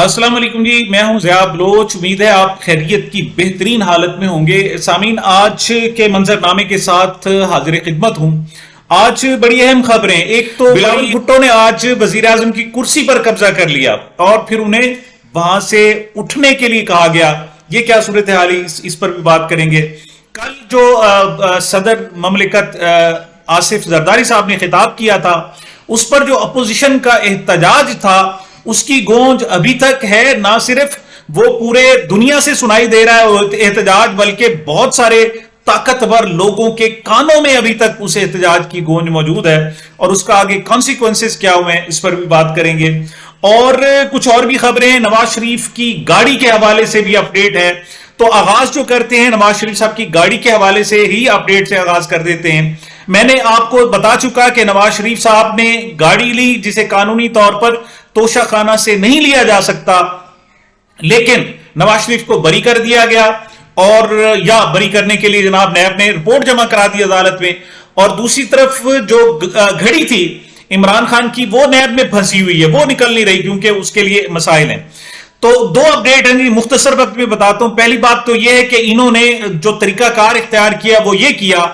السلام علیکم جی، میں ہوں ضیاء بلوچ. امید ہے آپ خیریت کی بہترین حالت میں ہوں گے. سامعین، آج کے منظر نامے کے ساتھ حاضر خدمت ہوں. آج بڑی اہم خبریں. ایک تو بلاول بھٹو نے آج وزیر اعظم کی کرسی پر قبضہ کر لیا اور پھر انہیں وہاں سے اٹھنے کے لیے کہا گیا. یہ کیا صورتحال ہے، اس پر بھی بات کریں گے. کل جو صدر مملکت آصف زرداری صاحب نے خطاب کیا تھا، اس پر جو اپوزیشن کا احتجاج تھا، اس کی گونج ابھی تک ہے. نہ صرف وہ پورے دنیا سے سنائی دے رہا ہے احتجاج، بلکہ بہت سارے طاقتور لوگوں کے کانوں میں ابھی تک اس احتجاج کی گونج موجود ہے، اور اس کا آگے کانسیکوینسز کیا ہوئے ہیں اس پر بھی بات کریں گے. اور کچھ اور بھی خبریں ہیں. نواز شریف کی گاڑی کے حوالے سے بھی اپڈیٹ ہے. تو آغاز جو کرتے ہیں نواز شریف صاحب کی گاڑی کے حوالے سے ہی اپڈیٹ سے آغاز کر دیتے ہیں. میں نے آپ کو بتا چکا کہ نواز شریف صاحب نے گاڑی لی جسے قانونی طور پر توشہ خانہ سے نہیں لیا جا سکتا، لیکن نواز شریف کو بری کر دیا گیا، اور یا بری کرنے کے لیے جناب نیب نے رپورٹ جمع کرا دی عدالت میں. اور دوسری طرف جو گھڑی تھی عمران خان کی، وہ نیب میں پھنسی ہوئی ہے، وہ نکل نہیں رہی کیونکہ اس کے لیے مسائل ہیں. تو دو اپڈیٹ ہیں جی، مختصر وقت میں بتاتا ہوں. پہلی بات تو یہ ہے کہ انہوں نے جو طریقہ کار اختیار کیا وہ یہ کیا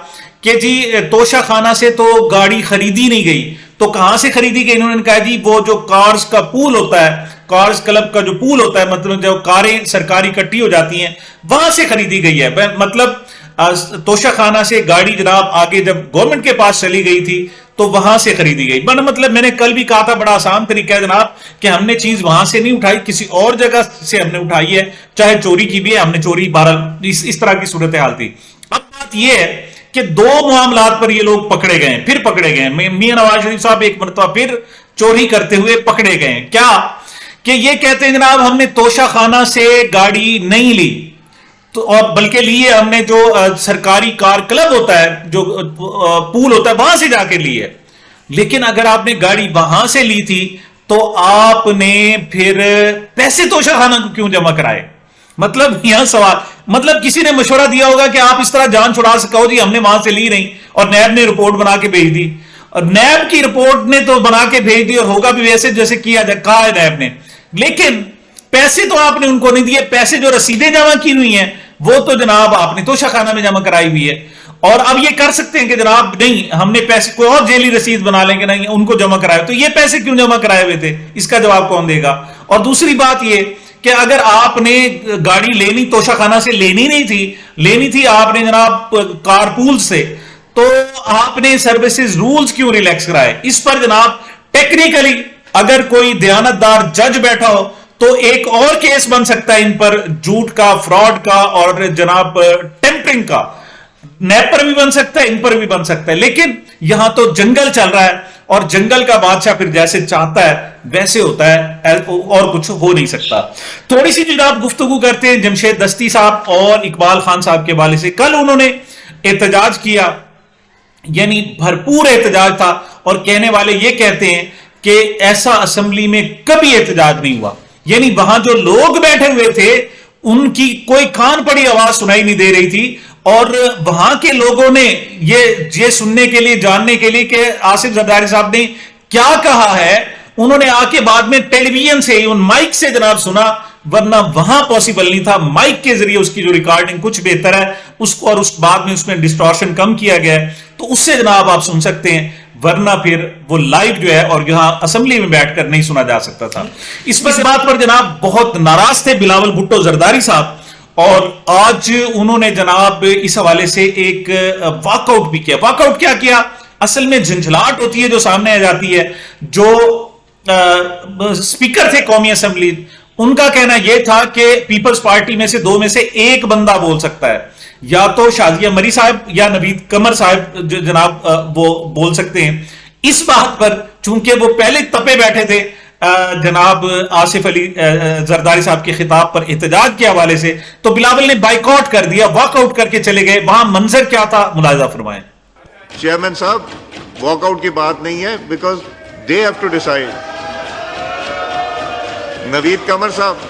کہ جی توشہ خانہ سے تو گاڑی خریدی نہیں گئی. تو کہاں سے خریدی گئی؟ انہوں نے کہا جی وہ جو کارز کا پول ہوتا ہے، کارز کلب کا جو پول ہوتا ہے، مطلب جو کاریں سرکاری اکٹھی ہو جاتی ہیں، وہاں سے خریدی گئی ہے. مطلب توشہ خانہ سے گاڑی جناب آگے جب گورنمنٹ کے پاس چلی گئی تھی تو وہاں سے خریدی گئی. مطلب میں نے کل بھی کہا تھا بڑا آسان طریقہ ہے جناب کہ ہم نے چیز وہاں سے نہیں اٹھائی، کسی اور جگہ سے ہم نے اٹھائی ہے، چاہے چوری کی بھی ہے، ہم نے چوری 12 اس طرح کی صورتحال تھی. اب بات یہ ہے کہ دو معاملات پر یہ لوگ پکڑے گئے ہیں، پھر پکڑے گئے ہیں. میاں نواز شریف صاحب ایک مرتبہ پھر چوری کرتے ہوئے پکڑے گئے ہیں. کیا کہ یہ کہتے ہیں جناب ہم نے توشہ خانہ سے گاڑی نہیں لی، تو اور بلکہ لیے ہم نے جو سرکاری کار کلب ہوتا ہے، جو پول ہوتا ہے، وہاں سے جا کے لی ہے. لیکن اگر آپ نے گاڑی وہاں سے لی تھی تو آپ نے پھر پیسے توشہ خانہ کو کیوں جمع کرائے؟ مطلب یہاں سوال، مطلب کسی نے مشورہ دیا ہوگا کہ آپ اس طرح جان چھڑا سکو جی ہم نے وہاں سے لی نہیں، اور نیب نے رپورٹ بنا کے بھیج دی. اور نیب کی رپورٹ نے تو بنا کے بھیج دی، اور ہوگا بھی ویسے جیسے کیا جائے کہا ہے نیب نے، لیکن پیسے تو آپ نے ان کو نہیں دیے. پیسے جو رسیدیں جمع کی ہوئی ہیں وہ تو جناب آپ نے توشہ خانہ میں جمع کرائی ہوئی ہے. اور اب یہ کر سکتے ہیں کہ جناب نہیں ہم نے پیسے کوئی اور جیلی رسید بنا لیں گے، نہیں ان کو جمع کرائے. تو یہ پیسے کیوں جمع کرائے ہوئے تھے؟ اس کا جواب کون دے گا؟ اور دوسری بات یہ کہ اگر آپ نے گاڑی لینی توشہ خانہ سے لینی نہیں تھی، لینی تھی آپ نے جناب کارپول سے، تو آپ نے سروسز رولز کیوں ریلیکس کرائے؟ اس پر جناب ٹیکنیکلی اگر کوئی دیانتدار جج بیٹھا ہو تو ایک اور کیس بن سکتا ہے ان پر، جھوٹ کا، فراڈ کا، اور جناب ٹیمپرنگ کا. نیب پر بھی بن سکتا ہے، ان پر بھی بن سکتا ہے. لیکن یہاں تو جنگل چل رہا ہے، اور جنگل کا بادشاہ پھر جیسے چاہتا ہے ویسے ہوتا ہے، اور کچھ ہو نہیں سکتا. تھوڑی سی جناب گفتگو کرتے ہیں جمشید دستی صاحب اور اقبال خان صاحب کے حوالے سے. کل انہوں نے احتجاج کیا، یعنی بھرپور احتجاج تھا، اور کہنے والے یہ کہتے ہیں کہ ایسا اسمبلی میں کبھی احتجاج نہیں ہوا. یعنی وہاں جو لوگ بیٹھے ہوئے تھے ان کی کوئی کان پڑی آواز سنائی نہیں دے رہی تھی، اور وہاں کے لوگوں نے یہ سننے کے لیے، جاننے کے لیے کہ آصف زرداری صاحب نے کیا کہا ہے، انہوں نے آ کے بعد میں ٹیلی ویژن سے، ان مائک سے جناب سنا، ورنہ وہاں پاسبل نہیں تھا. مائک کے ذریعے اس کی جو ریکارڈنگ کچھ بہتر ہے اس کو، اور اس بعد میں اس میں ڈسٹورشن کم کیا گیا ہے، تو اس سے جناب آپ سن سکتے ہیں، ورنہ پھر وہ لائیو جو ہے اور یہاں اسمبلی میں بیٹھ کر نہیں سنا جا سکتا تھا. اس بات پر جناب بہت ناراض تھے بلاول بھٹو زرداری صاحب، اور آج انہوں نے جناب اس حوالے سے ایک واک آؤٹ بھی کیا. واک آؤٹ کیا کیا؟ اصل میں جھنجھلاہٹ ہوتی ہے جو سامنے آ جاتی ہے. جو اسپیکر تھے قومی اسمبلی، ان کا کہنا یہ تھا کہ پیپلز پارٹی میں سے دو میں سے ایک بندہ بول سکتا ہے، یا تو شازیہ مری صاحب یا نوید قمر صاحب جناب وہ بول سکتے ہیں. اس بات پر چونکہ وہ پہلے تپے بیٹھے تھے جناب آصف علی زرداری صاحب کے خطاب پر احتجاج کے حوالے سے، تو بلاول نے بائیکاٹ کر دیا، واک آؤٹ کر کے چلے گئے. وہاں منظر کیا تھا ملاحظہ فرمائیں. چیئرمین صاحب واک آؤٹ کی بات نہیں ہے، because they have to decide. Naveed Qamar صاحب،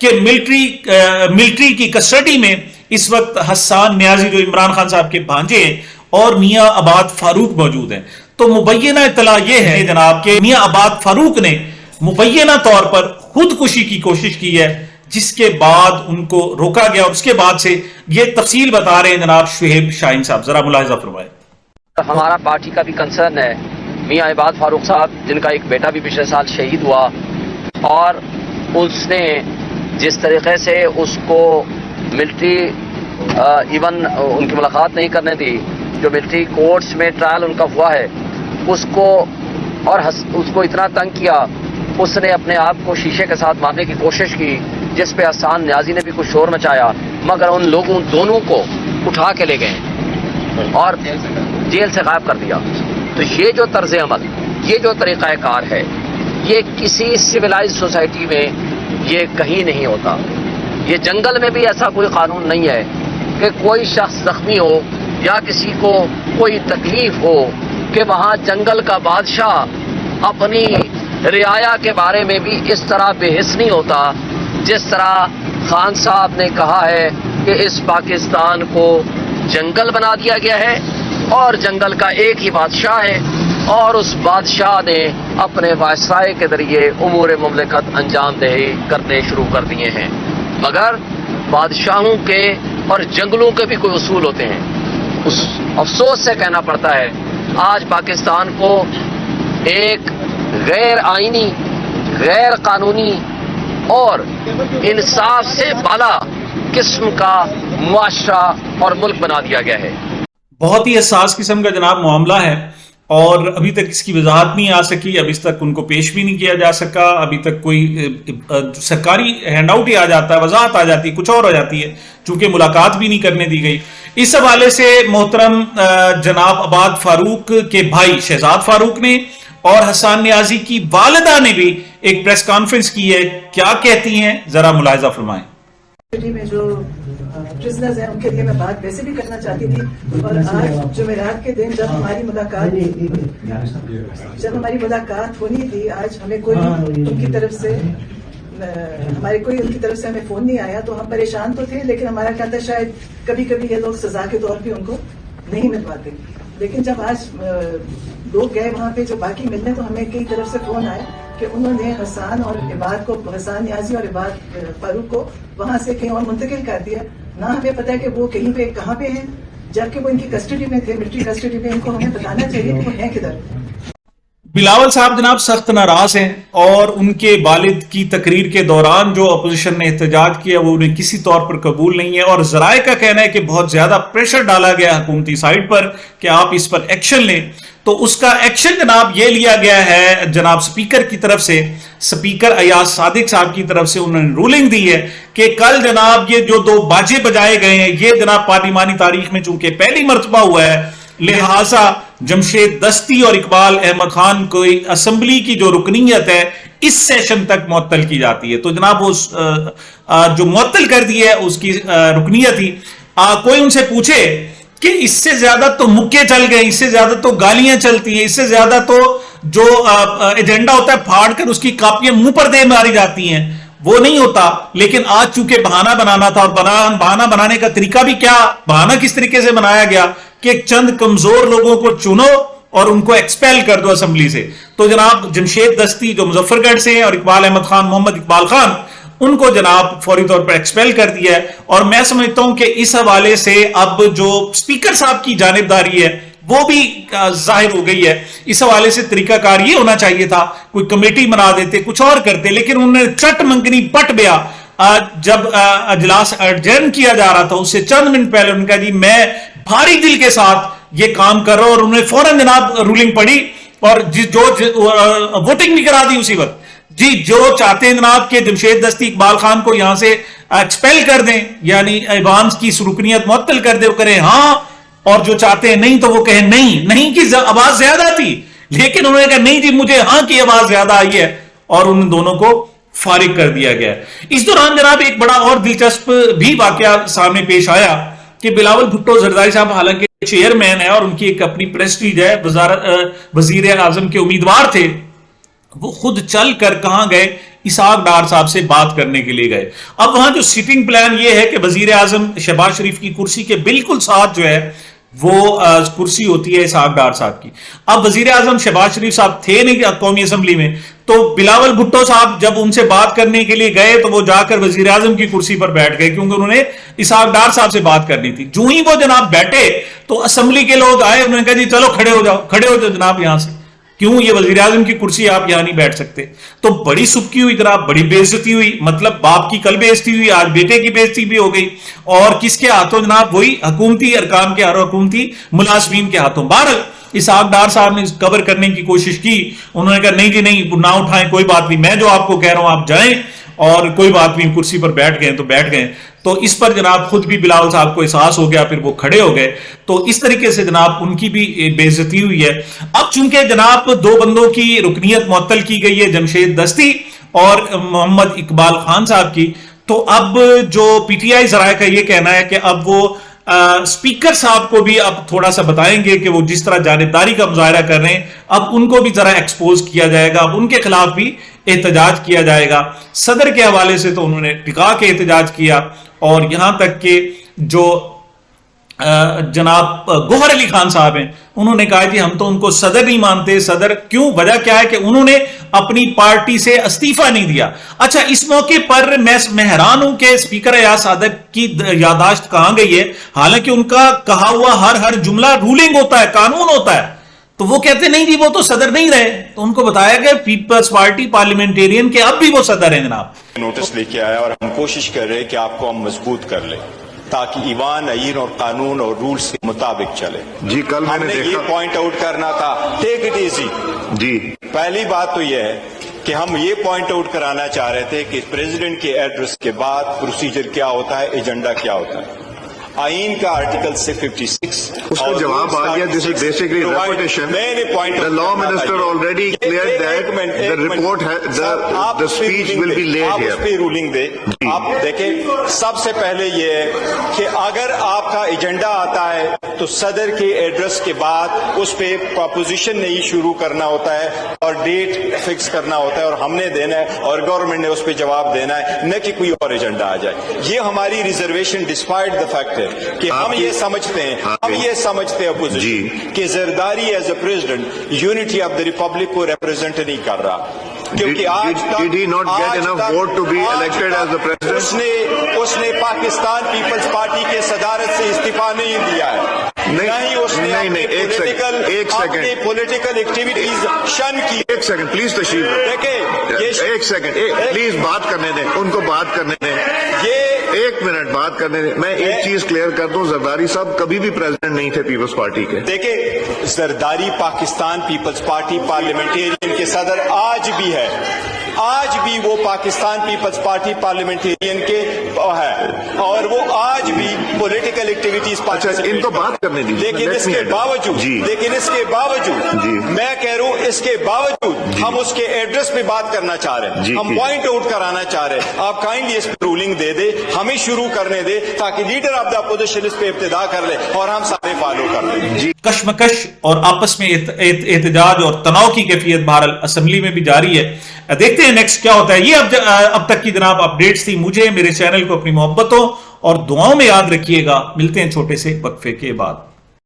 کہ ملٹری کی کسٹڈی میں اس وقت حسان نیازی جو عمران خان صاحب کے بھانجے ہیں اور میاں عباد فاروق موجود ہیں. تو مبینہ اطلاع یہ ہے جناب کہ میاں عباد فاروق نے مبینہ طور پر خودکشی کی کوشش کی ہے، جس کے بعد ان کو روکا گیا. اور اس کے بعد سے یہ تفصیل بتا رہے ہیں جناب شعیب شاہین صاحب، ذرا ملاحظہ فرمائیں. ہمارا پارٹی کا بھی کنسرن ہے میاں عباد فاروق صاحب، جن کا ایک بیٹا بھی پچھلے سال شہید ہوا، اور اس نے جس طریقے سے اس کو ملٹری ایون ان کی ملاقات نہیں کرنے دی، جو ملٹری کورٹس میں ٹرائل ان کا ہوا ہے، اس کو اتنا تنگ کیا، اس نے اپنے آپ کو شیشے کے ساتھ مارنے کی کوشش کی، جس پہ حسان نیازی نے بھی کچھ شور مچایا، مگر ان لوگوں دونوں کو اٹھا کے لے گئے اور جیل سے غائب کر دیا. تو یہ جو طرز عمل، یہ جو طریقہ کار ہے، یہ کسی سویلائز سوسائٹی میں یہ کہیں نہیں ہوتا. یہ جنگل میں بھی ایسا کوئی قانون نہیں ہے کہ کوئی شخص زخمی ہو یا کسی کو کوئی تکلیف ہو کہ وہاں جنگل کا بادشاہ اپنی رعایا کے بارے میں بھی اس طرح بے حس نہیں ہوتا جس طرح خان صاحب نے کہا ہے کہ اس پاکستان کو جنگل بنا دیا گیا ہے اور جنگل کا ایک ہی بادشاہ ہے، اور اس بادشاہ نے اپنے وائسرائے کے ذریعے امور مملکت انجام دہی کرنے شروع کر دیے ہیں. مگر بادشاہوں کے اور جنگلوں کے بھی کوئی اصول ہوتے ہیں. اس افسوس سے کہنا پڑتا ہے آج پاکستان کو ایک غیر آئینی، غیر قانونی اور انصاف سے بالا قسم کا معاشرہ اور ملک بنا دیا گیا ہے. بہت ہی حساس قسم کا جناب معاملہ ہے، اور ابھی تک اس کی وضاحت نہیں آ سکی، ابھی تک ان کو پیش بھی نہیں کیا جا سکا. ابھی تک کوئی سرکاری ہینڈ آؤٹ ہی آ جاتا ہے، وضاحت آ جاتی ہے، کچھ اور ہو جاتی ہے، چونکہ ملاقات بھی نہیں کرنے دی گئی. اس حوالے سے محترم جناب عباد فاروق کے بھائی شہزاد فاروق نے اور حسان نیازی کی والدہ نے بھی ایک پریس کانفرنس کی ہے. کیا کہتی ہیں ذرا ملاحظہ فرمائیں. میں جو پرزنرز ہیں ان کے لیے میں بات ویسے بھی کرنا چاہتی تھی، اور آج جمعرات کے دن جب ہماری ملاقات ہونی تھی، آج ہمیں کوئی ان کی طرف سے ہمیں فون نہیں آیا، تو ہم پریشان تو تھے، لیکن ہمارا کیا تھا شاید کبھی کبھی یہ لوگ سزا کے طور پہ ان کو نہیں مل پاتے. لیکن جب آج لوگ گئے وہاں پہ جو باقی ملنے، تو ہمیں کئی طرف سے فون آئے کہ انہوں نے حسان نیازی اور عباد فاروق کو وہاں سے کہیں اور منتقل کر دیا. نہ ہمیں پتا ہے کہ وہ کہیں پہ کہاں پہ ہیں، جبکہ وہ ان کی کسٹڈی میں تھے، ملٹری کسٹڈی میں. ان کو ہمیں بتانا چاہیے کہ وہ ہیں کدھر. بلاول صاحب جناب سخت ناراض ہیں، اور ان کے والد کی تقریر کے دوران جو اپوزیشن نے احتجاج کیا وہ انہیں کسی طور پر قبول نہیں ہے، اور ذرائع کا کہنا ہے کہ بہت زیادہ پریشر ڈالا گیا حکومتی سائٹ پر کہ آپ اس پر ایکشن لیں. تو اس کا ایکشن جناب یہ لیا گیا ہے جناب سپیکر کی طرف سے، سپیکر ایاز صادق صاحب کی طرف سے انہوں نے رولنگ دی ہے کہ کل جناب یہ جو 2 باجے بجائے گئے ہیں، یہ جناب پارلیمانی تاریخ میں چونکہ پہلی مرتبہ ہوا ہے، لہٰذا جمشید دستی اور اقبال احمد خان کو اسمبلی کی جو رکنیت ہے اس سیشن تک معطل کی جاتی ہے. تو جناب وہ جو معطل کر دی ہے اس کی رکنیت ہی. کوئی ان سے پوچھے کہ اس سے زیادہ تو مکے چل گئے، اس سے زیادہ تو گالیاں چلتی ہیں، اس سے زیادہ تو جو ایجنڈا ہوتا ہے پھاڑ کر اس کی کاپیاں منہ پر دے ماری جاتی ہیں، وہ نہیں ہوتا. لیکن آج چونکہ بہانہ بنانا تھا، اور بہانہ بنانے کا طریقہ بھی کیا، بہانہ کس طریقے سے بنایا گیا کہ چند کمزور لوگوں کو چنو اور ان کو ایکسپیل کر دو اسمبلی سے. تو جناب جمشید دستی جو مظفر گڑھ سے ہیں اور اقبال احمد خان محمد اقبال خان، ان کو جناب فوری طور پر ایکسپیل کر دیا ہے. اور میں سمجھتا ہوں کہ اس حوالے سے اب جو سپیکر صاحب کی جانبداری ہے وہ بھی ظاہر ہو گئی ہے. اس حوالے سے طریقہ کار یہ ہونا چاہیے تھا، کوئی کمیٹی بنا دیتے، کچھ اور کرتے، لیکن انہوں نے چٹ منگنی پٹ بیا. جب اجلاس ایڈجرن کیا جا رہا تھا اس سے چند منٹ پہلے ان کا جی میں بھاری دل کے ساتھ یہ کام کر رہا ہوں، اور انہوں نے فوراً جناب رولنگ پڑھی اور جو ووٹنگ بھی کرا دی اسی وقت. جی جو چاہتے ہیں جناب کہ جمشید دستی اقبال خان کو یہاں سے ایکسپیل کر دیں، یعنی ایوانز کی رکنیت معطل کر دیں، وہ کریں ہاں، اور جو چاہتے ہیں نہیں تو وہ کہیں نہیں. نہیں کی آواز زیادہ تھی، لیکن انہوں نے کہا نہیں جی مجھے ہاں کی آواز زیادہ آئی ہے، اور ان دونوں کو فارغ کر دیا گیا. اس دوران جناب ایک بڑا اور دلچسپ بھی واقعہ سامنے پیش آیا کہ بلاول بھٹو زرداری صاحب حالانکہ چیئرمین ہے اور ان کی ایک اپنی پریسٹیج ہے، وزیر اعظم کے امیدوار تھے، وہ خود چل کر کہاں گئے اسحاق ڈار صاحب سے بات کرنے کے لیے گئے. اب وہاں جو سیٹنگ پلان یہ ہے کہ وزیر اعظم شہباز شریف کی کرسی کے بالکل ساتھ جو ہے وہ کرسی ہوتی ہے اسحاق ڈار صاحب کی. اب وزیر اعظم شہباز شریف صاحب تھے نہیں قومی اسمبلی میں, تو بلاول بھٹو صاحب جب ان سے بات کرنے کے لیے گئے تو وہ جا کر وزیر اعظم کی کرسی پر بیٹھ گئے, کیونکہ انہوں نے اسحاق ڈار صاحب سے بات کرنی تھی. جو ہی وہ جناب بیٹھے تو اسمبلی کے لوگ آئے, انہوں نے کہا جی چلو کھڑے ہو جاؤ جناب یہاں سے, کیوں یہ وزیر اعظم کی کرسی آپ یہاں نہیں بیٹھ سکتے. تو بڑی سبکی ہوئی جناب, بڑی بے عزتی ہوئی, مطلب باپ کی کل بے عزتی ہوئی, آج بیٹے کی بے عزتی بھی ہو گئی, اور کس کے ہاتھوں جناب, وہی حکومتی ارکان کے اور حکومتی ملازمین کے ہاتھوں. بہرحال اسحاق ڈار صاحب نے کور کرنے کی کوشش کی, انہوں نے کہا نہیں جی نہیں, نہ اٹھائیں, کوئی بات نہیں, میں جو آپ کو کہہ رہا ہوں آپ جائیں, اور کوئی بات نہیں, کرسی پر بیٹھ گئے تو بیٹھ گئے. تو اس پر جناب خود بھی بلاول صاحب کو احساس ہو گیا, پھر وہ کھڑے ہو گئے. تو اس طریقے سے جناب ان کی بھی بے عزتی ہوئی ہے. اب چونکہ جناب دو بندوں کی رکنیت معطل کی گئی ہے, جمشید دستی اور محمد اقبال خان صاحب کی, تو اب جو پی ٹی آئی ذرائع کا یہ کہنا ہے کہ اب وہ اسپیکر صاحب کو بھی اب تھوڑا سا بتائیں گے کہ وہ جس طرح جانبداری کا مظاہرہ کر رہے ہیں, اب ان کو بھی ذرا ایکسپوز کیا جائے گا, اب ان کے خلاف بھی احتجاج کیا جائے گا. صدر کے حوالے سے تو انہوں نے ٹکا کے احتجاج کیا, اور یہاں تک کہ جو جناب گوہر علی خان صاحب ہیں, انہوں نے کہا کہ ہم تو ان کو صدر نہیں مانتے. صدر کیوں, وجہ کیا ہے کہ انہوں نے اپنی پارٹی سے استعفیٰ نہیں دیا. اچھا, اس موقع پر میں حیران ہوں کہ اسپیکر ایاز صادق کی یادداشت کہاں گئی ہے, حالانکہ ان کا کہا ہوا ہر جملہ رولنگ ہوتا ہے, قانون ہوتا ہے. تو وہ کہتے نہیں جی وہ تو صدر نہیں رہے. تو ان کو بتایا کہ پیپلز پارٹی پارلیمنٹیرین کے اب بھی وہ صدر ہیں جناب. نوٹس لے کے آیا اور ہم کوشش کر رہے ہیں کہ آپ کو ہم مضبوط کر لیں تاکہ ایوان, آئین اور قانون اور رولز کے مطابق چلے. جی کل میں نے یہ پوائنٹ آؤٹ کرنا تھا, ٹیک اٹ ایزی. جی پہلی بات تو یہ ہے کہ ہم یہ پوائنٹ آؤٹ کرانا چاہ رہے تھے کہ پریزیڈنٹ کے ایڈریس کے بعد پروسیجر کیا ہوتا ہے, ایجنڈا کیا ہوتا ہے. آئین کا آرٹیکل 56 اس کا جواب آ گیا. This is basically reputation. The law minister already cleared that the report the speech will be laid آپ here. اس پہ رولنگ دے. آپ دیکھیں, سب سے پہلے یہ ہے کہ اگر آپ کا ایجنڈا آتا ہے تو صدر کے ایڈریس کے بعد اس پہ پروپوزیشن نہیں شروع کرنا ہوتا ہے اور ڈیٹ فکس کرنا ہوتا ہے, اور ہم نے دینا ہے اور گورنمنٹ نے اس پہ جواب دینا ہے, نہ کہ کوئی اور ایجنڈا آ جائے. یہ ہماری ریزرویشن ڈسپائٹ دا فیکٹ ہے کہ ہم یہ سمجھتے ہیں اپوزیشن کہ Zardari as a president unity of the republic کو ریپرزینٹ نہیں کر رہا, کیونکہ Did he not get enough vote to be elected as the president? اس نے پاکستان پیپلز پارٹی کے صدارت سے استعفیٰ نہیں دیا ہے, نہ ہی اس نے اپنی پولیٹیکل ایکٹیویٹیز شن کی. ایک سیکنڈ پلیز تشریف دیکھیں, ایک سیکنڈ پلیز بات کرنے دیں, ان کو بات کرنے دیں, ایک منٹ بات کرنے دیں. میں ایک چیز کلیئر کر دوں, زرداری صاحب کبھی بھی پریزیڈنٹ نہیں تھے پیپلز پارٹی کے. دیکھیں, Zardari Pakistan Peoples Party Parliamentarian کے صدر آج بھی ہے, آج بھی وہ پاکستان پیپلز پارٹی پارلیمنٹیرین کے ہے, اور وہ آج بھی پولیٹیکل ایکٹیویٹیز ان کو بات کرنے دیجیے. لیکن اس کے باوجود میں کہہ رہا ہوں, اس کے باوجود ہم اس کے ایڈریس پہ بات کرنا چاہ رہے ہیں, ہم پوائنٹ آؤٹ کرانا چاہ رہے ہیں. آپ کائنڈلی اس پہ رولنگ دے دے, ہمیں شروع کرنے دے تاکہ لیڈر آف دا اپوزیشن اس پہ ابتدا کر لے اور ہم سارے فالو کر لیں. کشمکش اور آپس میں احتجاج اور تناؤ کی کیفیت بہرحال اسمبلی میں بھی جاری ہے. دیکھتے ہیں نیکسٹ کیا ہوتا ہے. یہ اب تک کی جناب اپڈیٹس تھی. مجھے میرے چینل کو اپنی محبتوں اور دعاؤں میں یاد رکھیے گا. ملتے ہیں چھوٹے سے وقفے کے بعد.